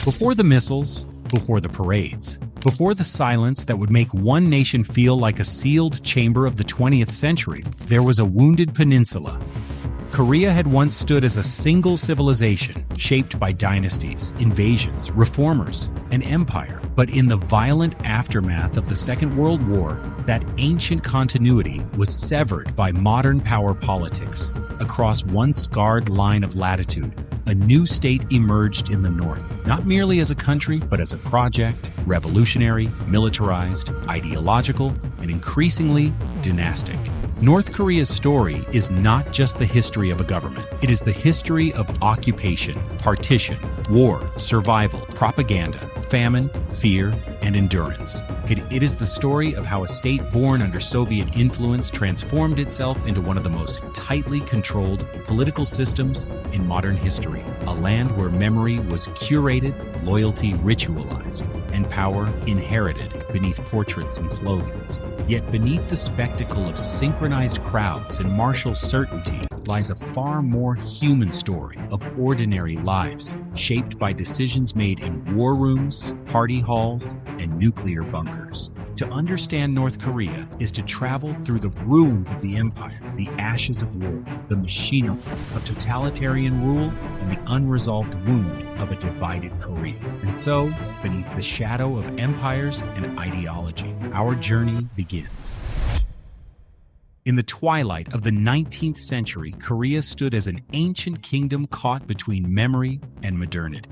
Before the missiles, before the parades, before the silence that would make one nation feel like a sealed chamber of the 20th century, there was a wounded peninsula. Korea had once stood as a single civilization, shaped by dynasties, invasions, reformers, and empire. But in the violent aftermath of the Second World War, that ancient continuity was severed by modern power politics. Across one scarred line of latitude, a new state emerged in the north, not merely as a country, but as a project, revolutionary, militarized, ideological, and increasingly dynastic. North Korea's story is not just the history of a government. It is the history of occupation, partition, war, survival, propaganda, famine, fear, and endurance. It is the story of how a state born under Soviet influence transformed itself into one of the most tightly controlled political systems in modern history. A land where memory was curated, loyalty ritualized, and power inherited beneath portraits and slogans. Yet beneath the spectacle of synchronized crowds and martial certainty lies a far more human story of ordinary lives, shaped by decisions made in war rooms, party halls, and nuclear bunkers. To understand North Korea is to travel through the ruins of the empire, the ashes of war, the machinery of totalitarian rule, and the unresolved wound of a divided Korea. And so, beneath the shadow of empires and ideology, our journey begins. In the twilight of the 19th century, Korea stood as an ancient kingdom caught between memory and modernity.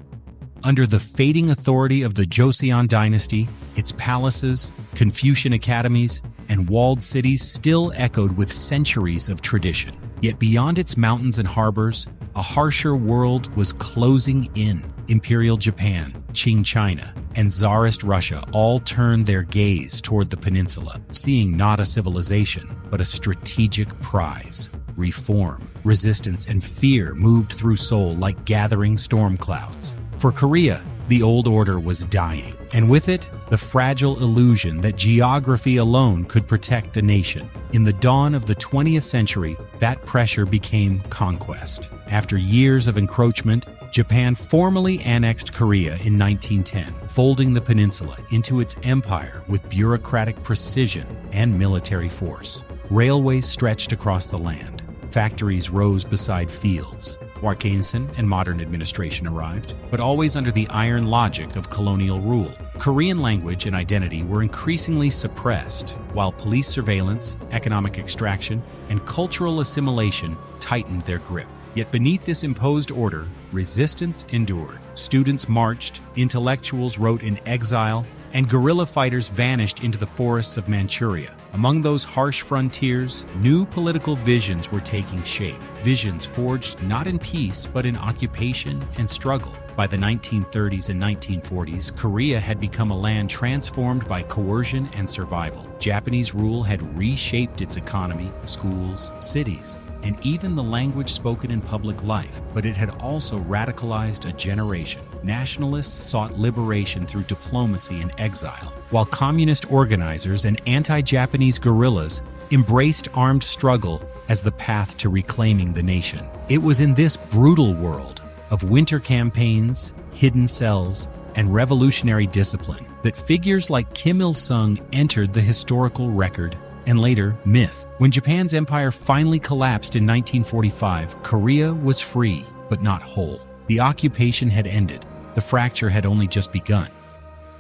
Under the fading authority of the Joseon Dynasty, its palaces, Confucian academies, and walled cities still echoed with centuries of tradition. Yet beyond its mountains and harbors, a harsher world was closing in. Imperial Japan, Qing China, and Tsarist Russia all turned their gaze toward the peninsula, seeing not a civilization, but a strategic prize. Reform, resistance, and fear moved through Seoul like gathering storm clouds. For Korea, the old order was dying, and with it, the fragile illusion that geography alone could protect a nation. In the dawn of the 20th century, that pressure became conquest. After years of encroachment, Japan formally annexed Korea in 1910, folding the peninsula into its empire with bureaucratic precision and military force. Railways stretched across the land. Factories rose beside fields. Keynesian and modern administration arrived, but always under the iron logic of colonial rule. Korean language and identity were increasingly suppressed, while police surveillance, economic extraction, and cultural assimilation tightened their grip. Yet beneath this imposed order, resistance endured. Students marched, intellectuals wrote in exile, and guerrilla fighters vanished into the forests of Manchuria. Among those harsh frontiers, new political visions were taking shape. Visions forged not in peace, but in occupation and struggle. By the 1930s and 1940s, Korea had become a land transformed by coercion and survival. Japanese rule had reshaped its economy, schools, cities, and even the language spoken in public life, but it had also radicalized a generation. Nationalists sought liberation through diplomacy and exile, while communist organizers and anti-Japanese guerrillas embraced armed struggle as the path to reclaiming the nation. It was in this brutal world of winter campaigns, hidden cells, and revolutionary discipline that figures like Kim Il-sung entered the historical record and later myth. When Japan's empire finally collapsed in 1945, Korea was free, but not whole. The occupation had ended. The fracture had only just begun.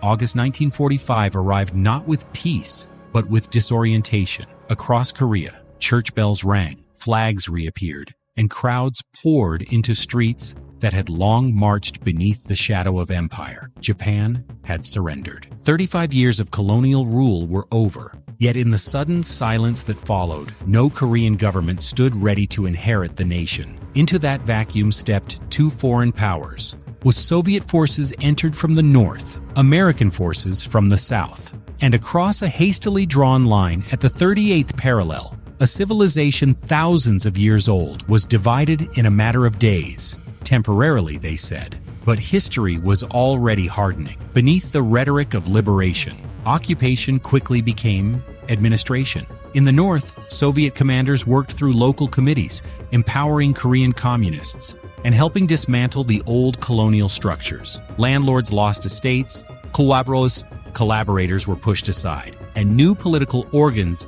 August 1945 arrived not with peace, but with disorientation. Across Korea, church bells rang, flags reappeared, and crowds poured into streets that had long marched beneath the shadow of empire. Japan had surrendered. 35 years of colonial rule were over. Yet in the sudden silence that followed, no Korean government stood ready to inherit the nation. Into that vacuum stepped two foreign powers. With Soviet forces entered from the north, American forces from the south. And across a hastily drawn line at the 38th parallel, a civilization thousands of years old was divided in a matter of days. Temporarily, they said. But history was already hardening. Beneath the rhetoric of liberation, occupation quickly became administration. In the north, Soviet commanders worked through local committees, empowering Korean communists. and helping dismantle the old colonial structures. Landlords lost estates, collaborators were pushed aside, and new political organs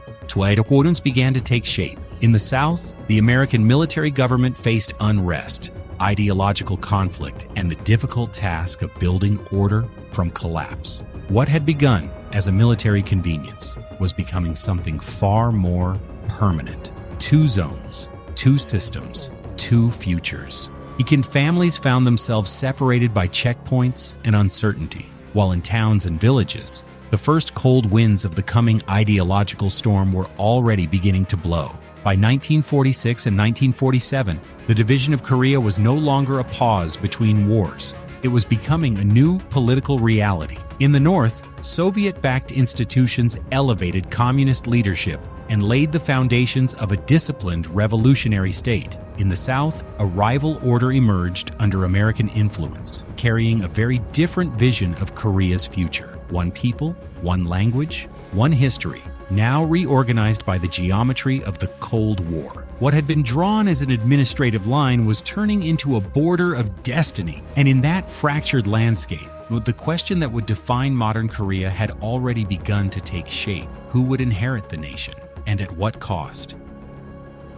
began to take shape. In the South, the American military government faced unrest, ideological conflict, and the difficult task of building order from collapse. What had begun as a military convenience was becoming something far more permanent. 2 zones, 2 systems, 2 futures. Ikan families found themselves separated by checkpoints and uncertainty, while in towns and villages, the first cold winds of the coming ideological storm were already beginning to blow. By 1946 and 1947, the division of Korea was no longer a pause between wars. It was becoming a new political reality. In the North, Soviet-backed institutions elevated communist leadership and laid the foundations of a disciplined revolutionary state. In the South, a rival order emerged under American influence, carrying a very different vision of Korea's future. One people, one language, one history, now reorganized by the geometry of the Cold War. What had been drawn as an administrative line was turning into a border of destiny, and in that fractured landscape, the question that would define modern Korea had already begun to take shape. Who would inherit the nation, and at what cost?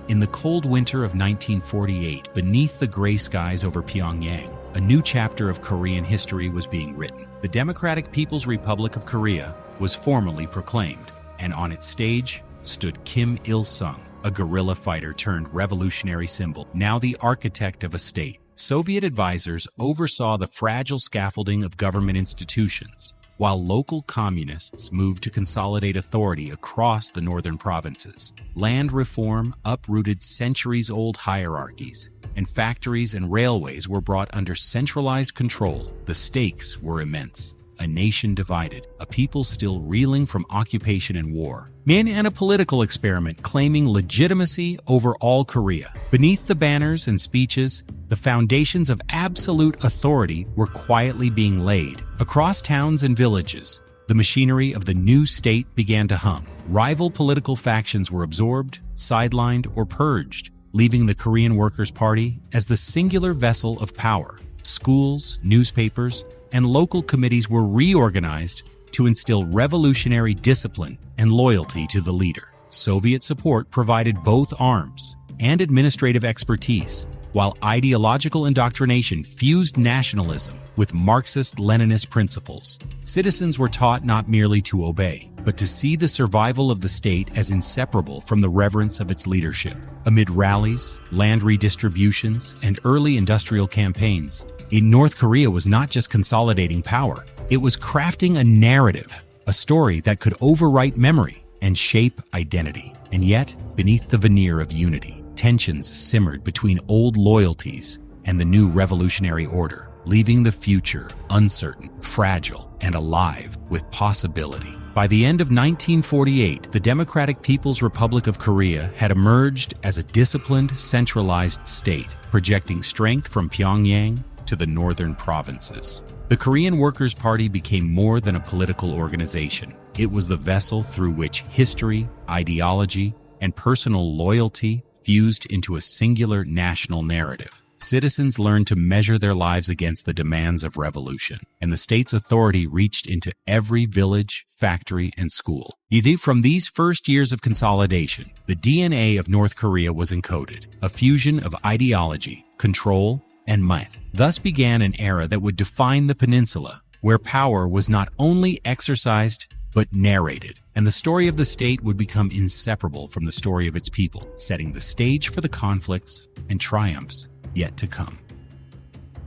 In the cold winter of 1948, beneath the gray skies over Pyongyang, a new chapter of Korean history was being written. The Democratic People's Republic of Korea was formally proclaimed, and on its stage stood Kim Il-sung, a guerrilla fighter turned revolutionary symbol, now the architect of a state. Soviet advisors oversaw the fragile scaffolding of government institutions, while local communists moved to consolidate authority across the northern provinces. Land reform uprooted centuries-old hierarchies, and factories and railways were brought under centralized control. The stakes were immense. A nation divided, a people still reeling from occupation and war, and a political experiment claiming legitimacy over all Korea. Beneath the banners and speeches, the foundations of absolute authority were quietly being laid. Across towns and villages, the machinery of the new state began to hum. Rival political factions were absorbed, sidelined, or purged, leaving the Korean Workers' Party as the singular vessel of power. Schools, newspapers, and local committees were reorganized to instill revolutionary discipline and loyalty to the leader. Soviet support provided both arms and administrative expertise, while ideological indoctrination fused nationalism with Marxist-Leninist principles. Citizens were taught not merely to obey, but to see the survival of the state as inseparable from the reverence of its leadership. Amid rallies, land redistributions, and early industrial campaigns, North Korea was not just consolidating power, it was crafting a narrative, a story that could overwrite memory and shape identity. And yet, beneath the veneer of unity, tensions simmered between old loyalties and the new revolutionary order, leaving the future uncertain, fragile, and alive with possibility. By the end of 1948, the Democratic People's Republic of Korea had emerged as a disciplined, centralized state, projecting strength from Pyongyang to the northern provinces. The Korean Workers' Party became more than a political organization. It was the vessel through which history, ideology, and personal loyalty fused into a singular national narrative. Citizens learned to measure their lives against the demands of revolution, and the state's authority reached into every village, factory, and school. From these first years of consolidation, the DNA of North Korea was encoded, a fusion of ideology, control, and might. Thus began an era that would define the peninsula, where power was not only exercised, but narrated, and the story of the state would become inseparable from the story of its people, setting the stage for the conflicts and triumphs yet to come.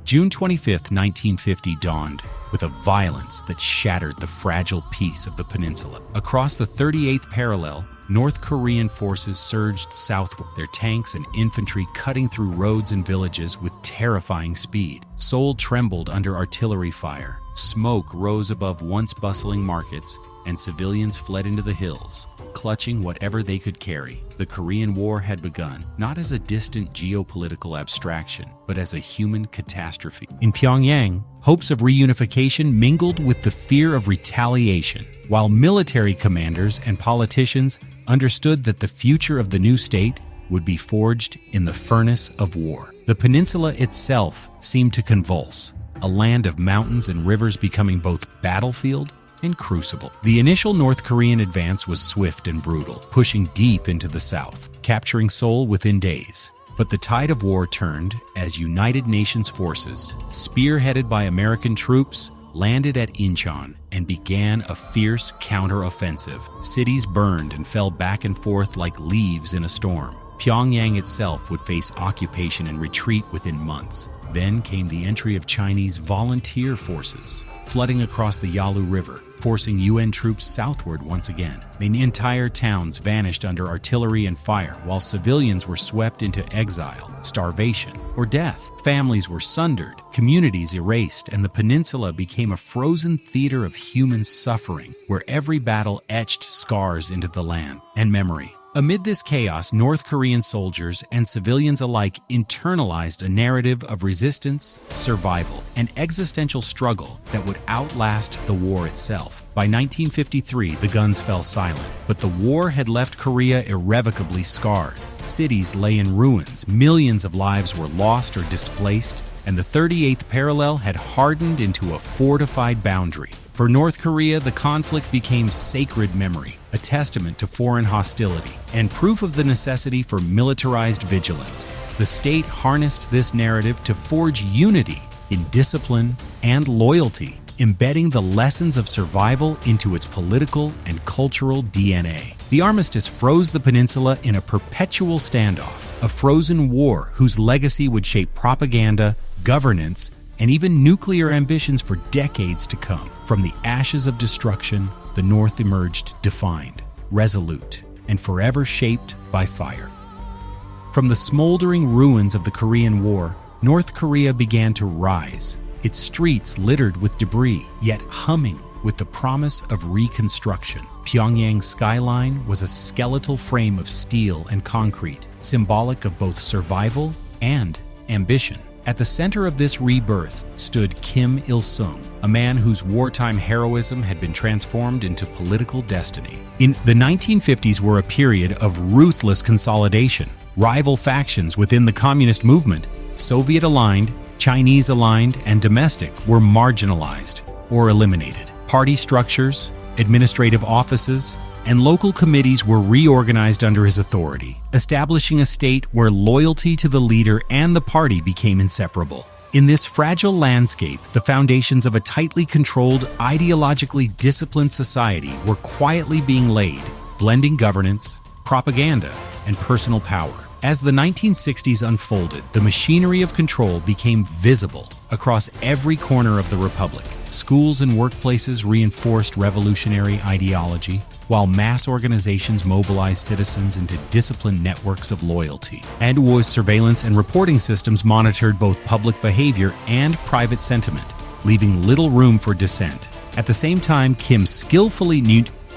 June 25, 1950 dawned with a violence that shattered the fragile peace of the peninsula. Across the 38th parallel, North Korean forces surged southward, their tanks and infantry cutting through roads and villages with terrifying speed. Seoul trembled under artillery fire. Smoke rose above once bustling markets, and civilians fled into the hills, clutching whatever they could carry. The Korean War had begun, not as a distant geopolitical abstraction, but as a human catastrophe. In Pyongyang, hopes of reunification mingled with the fear of retaliation, while military commanders and politicians understood that the future of the new state would be forged in the furnace of war. The peninsula itself seemed to convulse, a land of mountains and rivers becoming both battlefield and crucible. The initial North Korean advance was swift and brutal, pushing deep into the south, capturing Seoul within days. But the tide of war turned as United Nations forces, spearheaded by American troops, landed at Incheon and began a fierce counter-offensive. Cities burned and fell back and forth like leaves in a storm. Pyongyang itself would face occupation and retreat within months. Then came the entry of Chinese volunteer forces, flooding across the Yalu River, forcing UN troops southward once again. The entire towns vanished under artillery and fire, while civilians were swept into exile, starvation, or death. Families were sundered, communities erased, and the peninsula became a frozen theater of human suffering, where every battle etched scars into the land and memory. Amid this chaos, North Korean soldiers and civilians alike internalized a narrative of resistance, survival, and existential struggle that would outlast the war itself. By 1953, the guns fell silent, but the war had left Korea irrevocably scarred. Cities lay in ruins, millions of lives were lost or displaced, and the 38th parallel had hardened into a fortified boundary. For North Korea, the conflict became sacred memory, a testament to foreign hostility, and proof of the necessity for militarized vigilance. The state harnessed this narrative to forge unity in discipline and loyalty, embedding the lessons of survival into its political and cultural DNA. The armistice froze the peninsula in a perpetual standoff, a frozen war whose legacy would shape propaganda, governance, and even nuclear ambitions for decades to come. From the ashes of destruction, the North emerged defined, resolute, and forever shaped by fire. From the smoldering ruins of the Korean War, North Korea began to rise, its streets littered with debris, yet humming with the promise of reconstruction. Pyongyang's skyline was a skeletal frame of steel and concrete, symbolic of both survival and ambition. At the center of this rebirth stood Kim Il-sung, a man whose wartime heroism had been transformed into political destiny. In the 1950s were a period of ruthless consolidation. Rival factions within the communist movement, Soviet-aligned, Chinese-aligned, and domestic, were marginalized or eliminated. Party structures, administrative offices, and local committees were reorganized under his authority, establishing a state where loyalty to the leader and the party became inseparable. In this fragile landscape, the foundations of a tightly controlled, ideologically disciplined society were quietly being laid, blending governance, propaganda, and personal power. As the 1960s unfolded, the machinery of control became visible across every corner of the republic. Schools and workplaces reinforced revolutionary ideology, while mass organizations mobilized citizens into disciplined networks of loyalty. And war surveillance and reporting systems monitored both public behavior and private sentiment, leaving little room for dissent. At the same time, Kim skillfully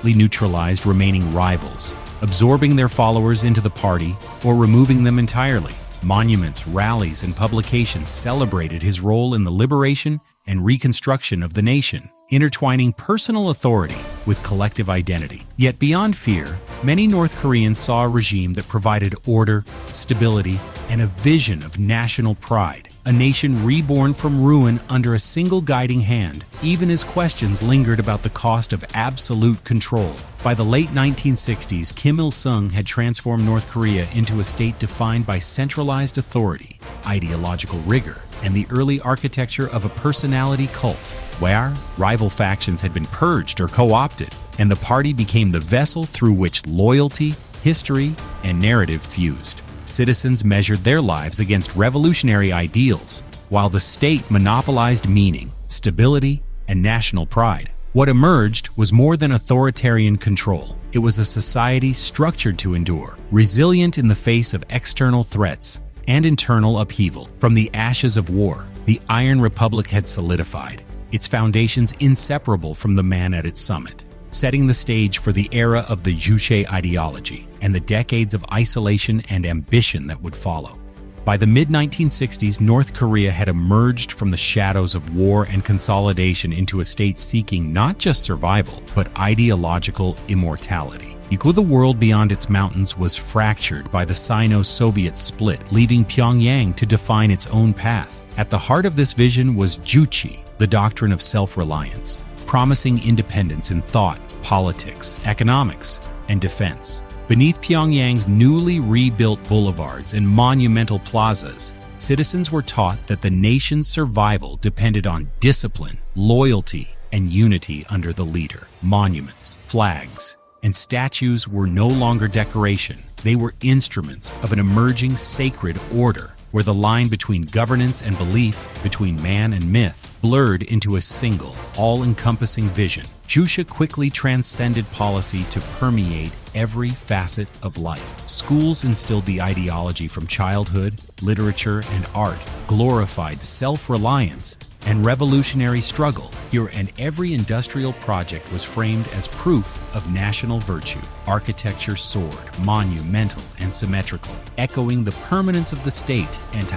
neutralized remaining rivals, absorbing their followers into the party or removing them entirely. Monuments, rallies, and publications celebrated his role in the liberation and reconstruction of the nation, intertwining personal authority with collective identity. Yet beyond fear, many North Koreans saw a regime that provided order, stability, and a vision of national pride, a nation reborn from ruin under a single guiding hand, even as questions lingered about the cost of absolute control. By the late 1960s, Kim Il-sung had transformed North Korea into a state defined by centralized authority, ideological rigor, and the early architecture of a personality cult, where rival factions had been purged or co-opted, and the party became the vessel through which loyalty, history, and narrative fused. Citizens measured their lives against revolutionary ideals, while the state monopolized meaning, stability, and national pride. What emerged was more than authoritarian control. It was a society structured to endure, resilient in the face of external threats and internal upheaval. From the ashes of war, the Iron Republic had solidified, its foundations inseparable from the man at its summit, setting the stage for the era of the Juche ideology and the decades of isolation and ambition that would follow. By the mid-1960s, North Korea had emerged from the shadows of war and consolidation into a state seeking not just survival, but ideological immortality. The world beyond its mountains was fractured by the Sino-Soviet split, leaving Pyongyang to define its own path. At the heart of this vision was Juche, the doctrine of self-reliance, promising independence in thought, politics, economics, and defense. Beneath Pyongyang's newly rebuilt boulevards and monumental plazas, citizens were taught that the nation's survival depended on discipline, loyalty, and unity under the leader. Monuments, flags, and statues were no longer decoration. They were instruments of an emerging sacred order, where the line between governance and belief, between man and myth, blurred into a single, all-encompassing vision. Juche quickly transcended policy to permeate every facet of life. Schools instilled the ideology from childhood, literature, and art, glorified self-reliance and revolutionary struggle. And every industrial project was framed as proof of national virtue. Architecture soared, monumental and symmetrical, echoing the permanence of the state and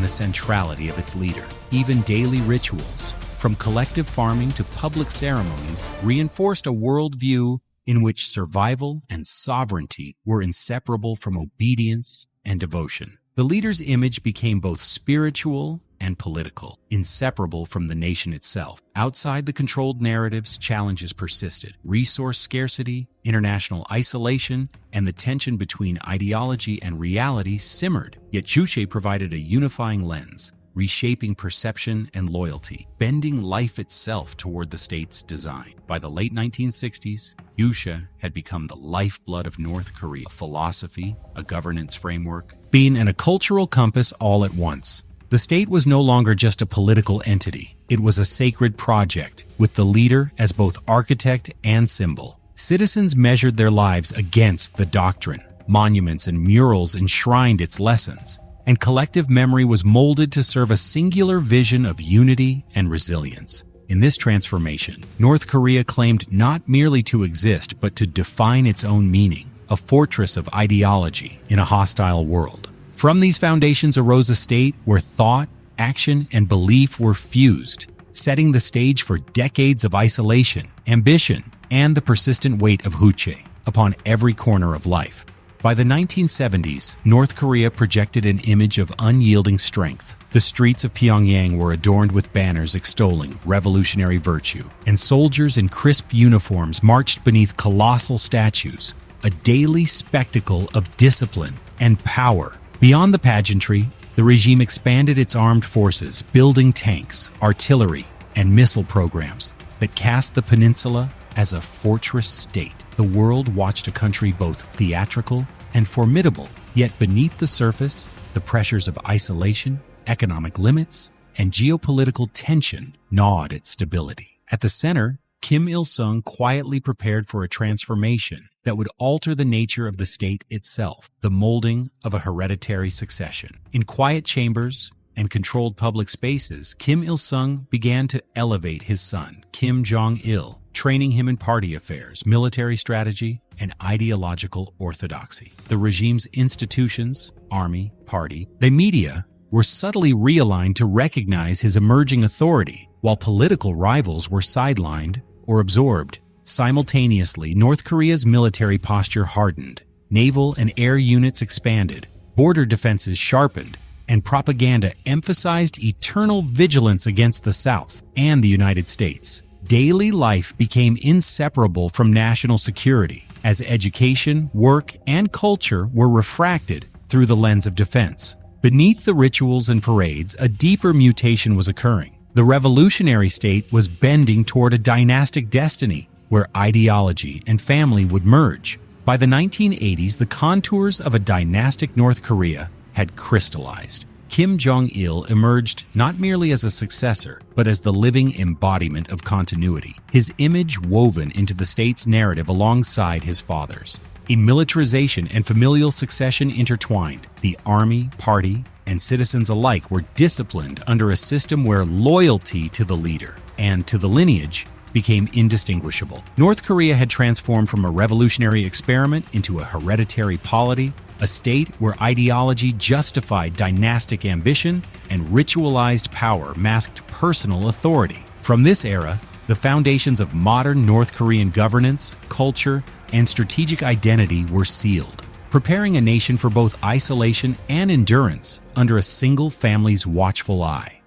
the centrality of its leader. Even daily rituals, from collective farming to public ceremonies, reinforced a worldview in which survival and sovereignty were inseparable from obedience and devotion. The leader's image became both spiritual and political, inseparable from the nation itself. Outside the controlled narratives, challenges persisted. Resource scarcity, international isolation, and the tension between ideology and reality simmered. Yet Juche provided a unifying lens, reshaping perception and loyalty, bending life itself toward the state's design. By the late 1960s, Juche had become the lifeblood of North Korea, a philosophy, a governance framework, being and a cultural compass all at once. The state was no longer just a political entity. It was a sacred project, with the leader as both architect and symbol. Citizens measured their lives against the doctrine. Monuments and murals enshrined its lessons, and collective memory was molded to serve a singular vision of unity and resilience. In this transformation, North Korea claimed not merely to exist, but to define its own meaning, a fortress of ideology in a hostile world. From these foundations arose a state where thought, action, and belief were fused, setting the stage for decades of isolation, ambition, and the persistent weight of Juche upon every corner of life. By the 1970s, North Korea projected an image of unyielding strength. The streets of Pyongyang were adorned with banners extolling revolutionary virtue, and soldiers in crisp uniforms marched beneath colossal statues, a daily spectacle of discipline and power. Beyond the pageantry, the regime expanded its armed forces, building tanks, artillery, and missile programs that cast the peninsula as a fortress state. The world watched a country both theatrical and formidable, yet beneath the surface, the pressures of isolation, economic limits, and geopolitical tension gnawed its stability. At the center, Kim Il-sung quietly prepared for a transformation that would alter the nature of the state itself, the molding of a hereditary succession. In quiet chambers and controlled public spaces, Kim Il-sung began to elevate his son, Kim Jong-il, training him in party affairs, military strategy, and ideological orthodoxy. The regime's institutions, army, party, the media, were subtly realigned to recognize his emerging authority, while political rivals were sidelined or absorbed. Simultaneously, North Korea's military posture hardened, naval and air units expanded, border defenses sharpened, and propaganda emphasized eternal vigilance against the South and the United States. Daily life became inseparable from national security, as education, work, and culture were refracted through the lens of defense. Beneath the rituals and parades, a deeper mutation was occurring. The revolutionary state was bending toward a dynastic destiny, where ideology and family would merge. By the 1980s, the contours of a dynastic North Korea had crystallized. Kim Jong-il emerged not merely as a successor, but as the living embodiment of continuity, his image woven into the state's narrative alongside his father's. In militarization and familial succession intertwined, the army, party, and citizens alike were disciplined under a system where loyalty to the leader and to the lineage became indistinguishable. North Korea had transformed from a revolutionary experiment into a hereditary polity, a state where ideology justified dynastic ambition and ritualized power masked personal authority. From this era, the foundations of modern North Korean governance, culture, and strategic identity were sealed, preparing a nation for both isolation and endurance under a single family's watchful eye.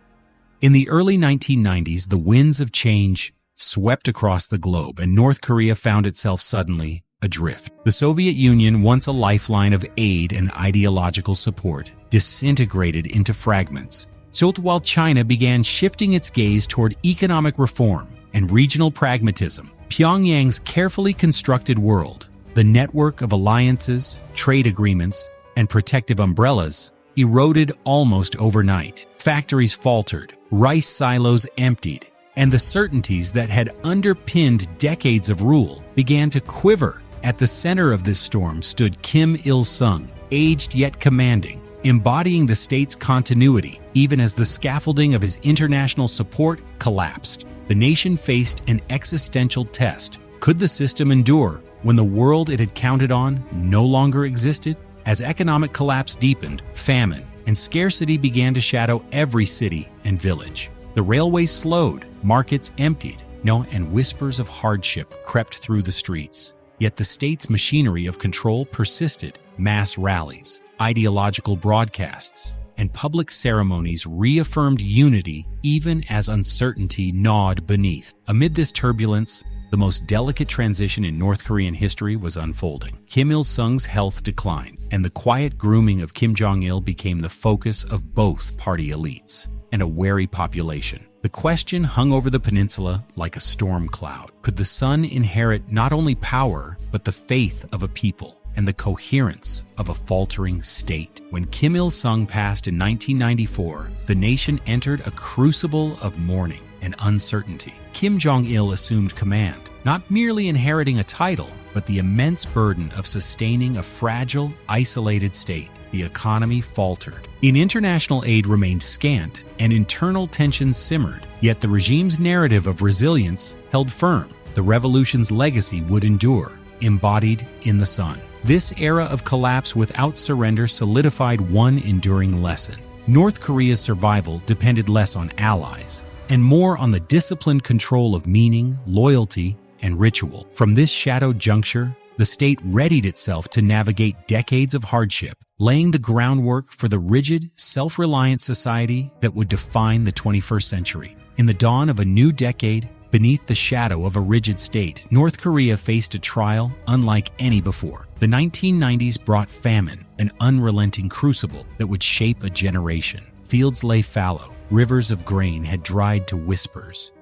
In the early 1990s, the winds of change swept across the globe, and North Korea found itself suddenly adrift. The Soviet Union, once a lifeline of aid and ideological support, disintegrated into fragments. So while China began shifting its gaze toward economic reform and regional pragmatism, Pyongyang's carefully constructed world, the network of alliances, trade agreements, and protective umbrellas, eroded almost overnight. Factories faltered, rice silos emptied, and the certainties that had underpinned decades of rule began to quiver. At the center of this storm stood Kim Il-sung, aged yet commanding, embodying the state's continuity even as the scaffolding of his international support collapsed. The nation faced an existential test. Could the system endure when the world it had counted on no longer existed? As economic collapse deepened, famine and scarcity began to shadow every city and village. The railways slowed, markets emptied, and whispers of hardship crept through the streets. Yet the state's machinery of control persisted. Mass rallies, ideological broadcasts, and public ceremonies reaffirmed unity even as uncertainty gnawed beneath. Amid this turbulence, the most delicate transition in North Korean history was unfolding. Kim Il-sung's health declined, and the quiet grooming of Kim Jong-il became the focus of both party elites and a wary population. The question hung over the peninsula like a storm cloud. Could the son inherit not only power, but the faith of a people and the coherence of a faltering state? When Kim Il-sung passed in 1994, the nation entered a crucible of mourning and uncertainty. Kim Jong-il assumed command, not merely inheriting a title, but the immense burden of sustaining a fragile, isolated state. The economy faltered. International aid remained scant, and internal tensions simmered. Yet the regime's narrative of resilience held firm. The revolution's legacy would endure, embodied in the sun. This era of collapse without surrender solidified one enduring lesson. North Korea's survival depended less on allies and more on the disciplined control of meaning, loyalty, and ritual. From this shadowed juncture, the state readied itself to navigate decades of hardship, laying the groundwork for the rigid, self-reliant society that would define the 21st century. In the dawn of a new decade, beneath the shadow of a rigid state, North Korea faced a trial unlike any before. The 1990s brought famine, an unrelenting crucible that would shape a generation. Fields lay fallow, rivers of grain had dried to whispers,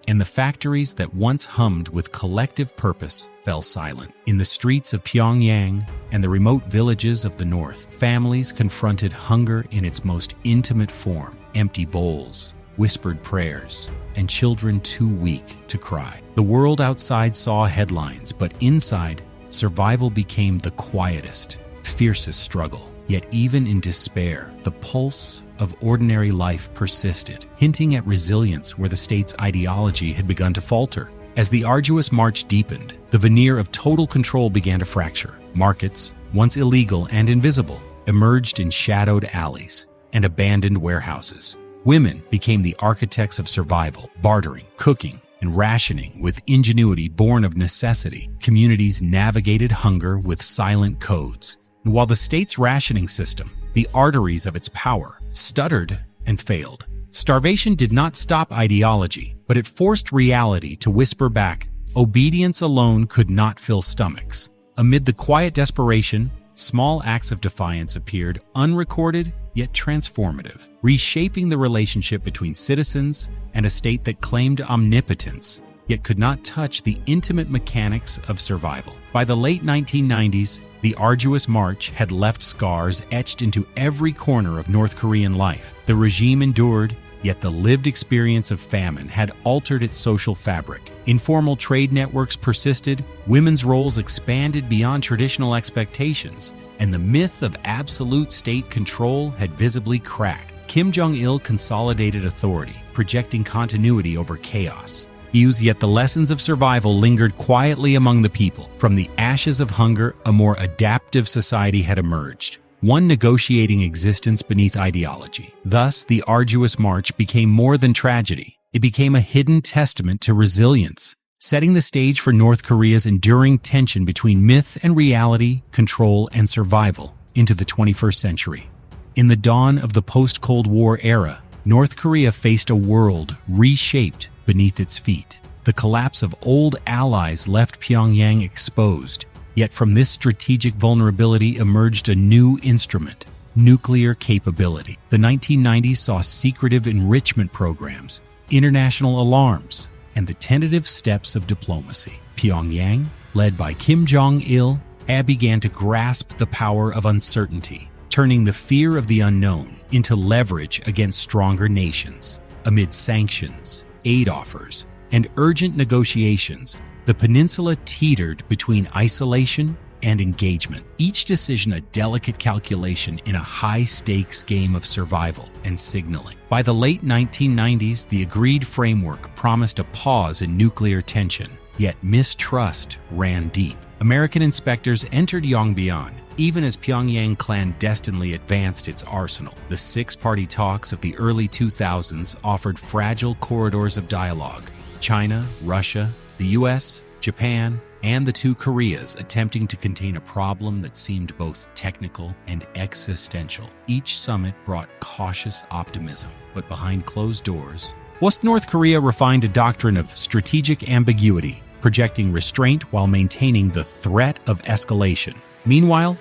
and the factories that once hummed with collective purpose fell silent. In the streets of Pyongyang and the remote villages of the north, families confronted hunger in its most intimate form. Empty bowls, whispered prayers, and children too weak to cry. The world outside saw headlines, but inside, survival became the quietest, fiercest struggle. Yet even in despair, the pulse of ordinary life persisted, hinting at resilience where the state's ideology had begun to falter. As the arduous march deepened, the veneer of total control began to fracture. Markets, once illegal and invisible, emerged in shadowed alleys and abandoned warehouses. Women became the architects of survival, bartering, cooking, and rationing with ingenuity born of necessity. Communities navigated hunger with silent codes. And while the state's rationing system, the arteries of its power, stuttered and failed, starvation did not stop ideology, but it forced reality to whisper back, obedience alone could not fill stomachs. Amid the quiet desperation, small acts of defiance appeared, unrecorded yet transformative, reshaping the relationship between citizens and a state that claimed omnipotence, yet could not touch the intimate mechanics of survival. By the late 1990s, the arduous march had left scars etched into every corner of North Korean life. The regime endured, yet the lived experience of famine had altered its social fabric. Informal trade networks persisted, women's roles expanded beyond traditional expectations, and the myth of absolute state control had visibly cracked. Kim Jong-il consolidated authority, projecting continuity over chaos. Yet the lessons of survival lingered quietly among the people. From the ashes of hunger, a more adaptive society had emerged, one negotiating existence beneath ideology. Thus, the arduous march became more than tragedy. It became a hidden testament to resilience, setting the stage for North Korea's enduring tension between myth and reality, control and survival into the 21st century. In the dawn of the post-Cold War era, North Korea faced a world reshaped beneath its feet. The collapse of old allies left Pyongyang exposed, yet from this strategic vulnerability emerged a new instrument: nuclear capability. The 1990s saw secretive enrichment programs, international alarms, and the tentative steps of diplomacy. Pyongyang, led by Kim Jong-il, began to grasp the power of uncertainty, turning the fear of the unknown into leverage against stronger nations. Amid sanctions, aid offers, and urgent negotiations, the peninsula teetered between isolation and engagement, each decision a delicate calculation in a high-stakes game of survival and signaling. By the late 1990s, the agreed framework promised a pause in nuclear tension, yet mistrust ran deep. American inspectors entered Yongbyon, even as Pyongyang clandestinely advanced its arsenal. The six-party talks of the early 2000s offered fragile corridors of dialogue: China, Russia, the US, Japan, and the two Koreas attempting to contain a problem that seemed both technical and existential. Each summit brought cautious optimism, but behind closed doors, West North Korea refined a doctrine of strategic ambiguity, projecting restraint while maintaining the threat of escalation. Meanwhile,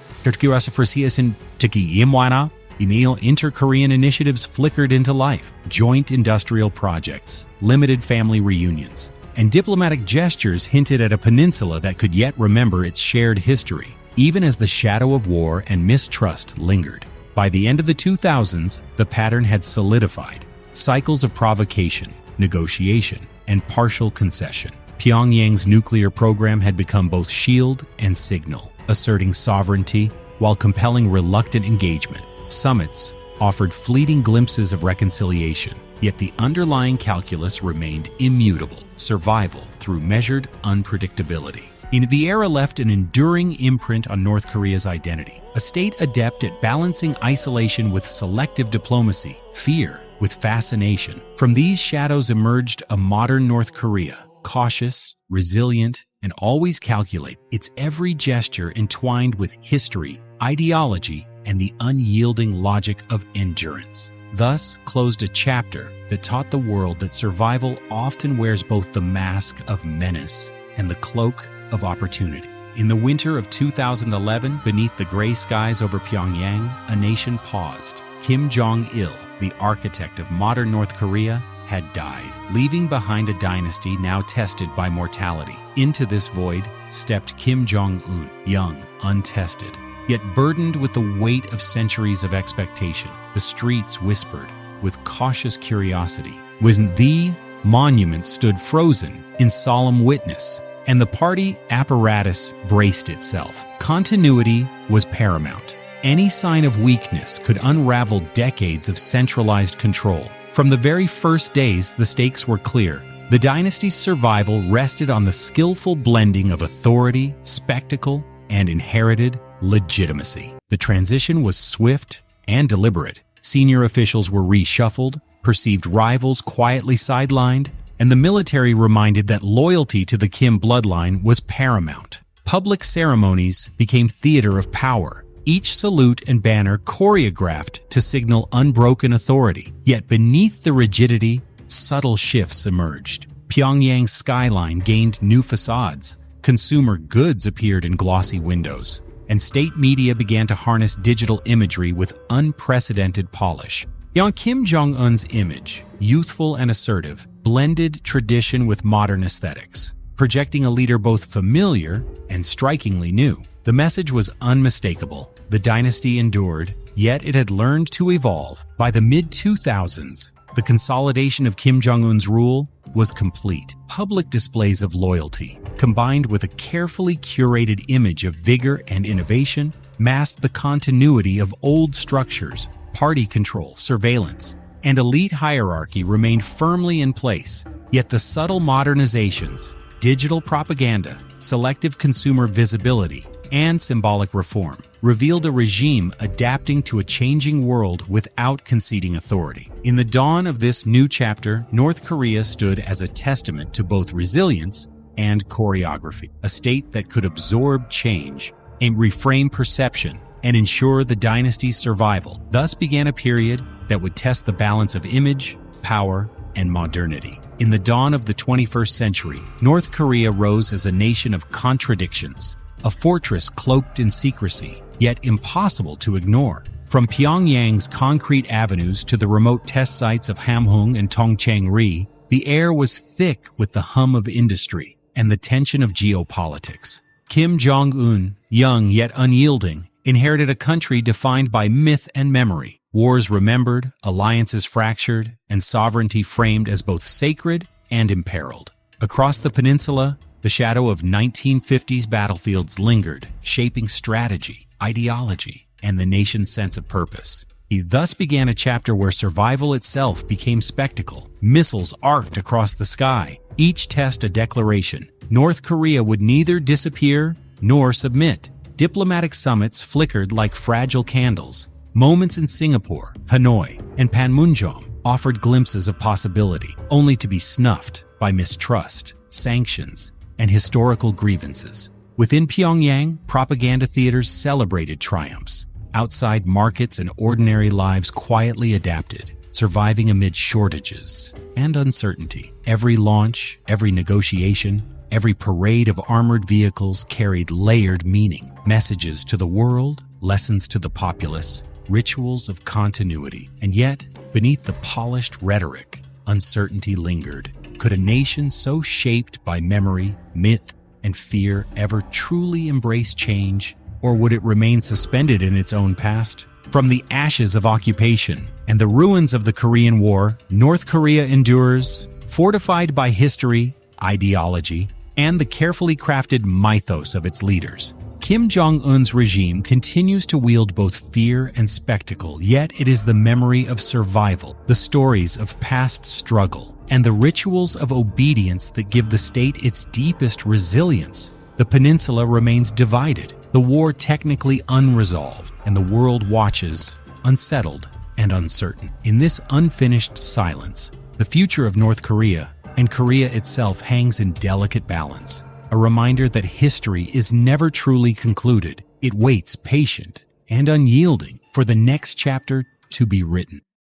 inter-Korean initiatives flickered into life: joint industrial projects, limited family reunions, and diplomatic gestures hinted at a peninsula that could yet remember its shared history, even as the shadow of war and mistrust lingered. By the end of the 2000s, the pattern had solidified: cycles of provocation, negotiation, and partial concession. Pyongyang's nuclear program had become both shield and signal, asserting sovereignty while compelling reluctant engagement. Summits offered fleeting glimpses of reconciliation, yet the underlying calculus remained immutable: survival through measured unpredictability. The era left an enduring imprint on North Korea's identity, a state adept at balancing isolation with selective diplomacy, fear with fascination. From these shadows emerged a modern North Korea, cautious, resilient, and always calculate, its every gesture entwined with history, ideology, and the unyielding logic of endurance. Thus closed a chapter that taught the world that survival often wears both the mask of menace and the cloak of opportunity. In the winter of 2011, beneath the gray skies over Pyongyang, a nation paused. Kim Jong-il, the architect of modern North Korea, had died, leaving behind a dynasty now tested by mortality. Into this void stepped Kim Jong-un, young, untested, yet burdened with the weight of centuries of expectation. The streets whispered with cautious curiosity. The monument stood frozen in solemn witness, and the party apparatus braced itself. Continuity was paramount. Any sign of weakness could unravel decades of centralized control. From the very first days, the stakes were clear. The dynasty's survival rested on the skillful blending of authority, spectacle, and inherited legitimacy. The transition was swift and deliberate. Senior officials were reshuffled, perceived rivals quietly sidelined, and the military reminded that loyalty to the Kim bloodline was paramount. Public ceremonies became theater of power, each salute and banner choreographed to signal unbroken authority. Yet beneath the rigidity, subtle shifts emerged. Pyongyang's skyline gained new facades, consumer goods appeared in glossy windows, and state media began to harness digital imagery with unprecedented polish. Kim Jong-un's image, youthful and assertive, blended tradition with modern aesthetics, projecting a leader both familiar and strikingly new. The message was unmistakable. The dynasty endured, yet it had learned to evolve. By the mid-2000s, the consolidation of Kim Jong-un's rule was complete. Public displays of loyalty, combined with a carefully curated image of vigor and innovation, masked the continuity of old structures. Party control, surveillance, and elite hierarchy remained firmly in place. Yet the subtle modernizations, digital propaganda, selective consumer visibility, and symbolic reform revealed a regime adapting to a changing world without conceding authority. In the dawn of this new chapter, North Korea stood as a testament to both resilience and choreography, a state that could absorb change and reframe perception and ensure the dynasty's survival. Thus began a period that would test the balance of image, power, and modernity. In the dawn of the 21st century, North Korea rose as a nation of contradictions, a fortress cloaked in secrecy, yet impossible to ignore. From Pyongyang's concrete avenues to the remote test sites of Hamhung and Tongchang-ri, the air was thick with the hum of industry and the tension of geopolitics. Kim Jong-un, young yet unyielding, inherited a country defined by myth and memory, wars remembered, alliances fractured, and sovereignty framed as both sacred and imperiled. Across the peninsula, the shadow of 1950s battlefields lingered, shaping strategy, ideology, and the nation's sense of purpose. He thus began a chapter where survival itself became spectacle. Missiles arced across the sky, each test a declaration. North Korea would neither disappear nor submit. Diplomatic summits flickered like fragile candles. Moments in Singapore, Hanoi, and Panmunjom offered glimpses of possibility, only to be snuffed by mistrust, sanctions, and historical grievances. Within Pyongyang, propaganda theaters celebrated triumphs. Outside, markets and ordinary lives quietly adapted, surviving amid shortages and uncertainty. Every launch, every negotiation, every parade of armored vehicles carried layered meaning, messages to the world, lessons to the populace, rituals of continuity. And yet, beneath the polished rhetoric, uncertainty lingered. Could a nation so shaped by memory, myth, and fear ever truly embrace change, or would it remain suspended in its own past? From the ashes of occupation and the ruins of the Korean War, North Korea endures, fortified by history, ideology, and the carefully crafted mythos of its leaders. Kim Jong-un's regime continues to wield both fear and spectacle, yet it is the memory of survival, the stories of past struggle, and the rituals of obedience that give the state its deepest resilience. The peninsula remains divided, the war technically unresolved, and the world watches, unsettled and uncertain. In this unfinished silence, the future of North Korea and Korea itself hangs in delicate balance, a reminder that history is never truly concluded. It waits patient and unyielding for the next chapter to be written.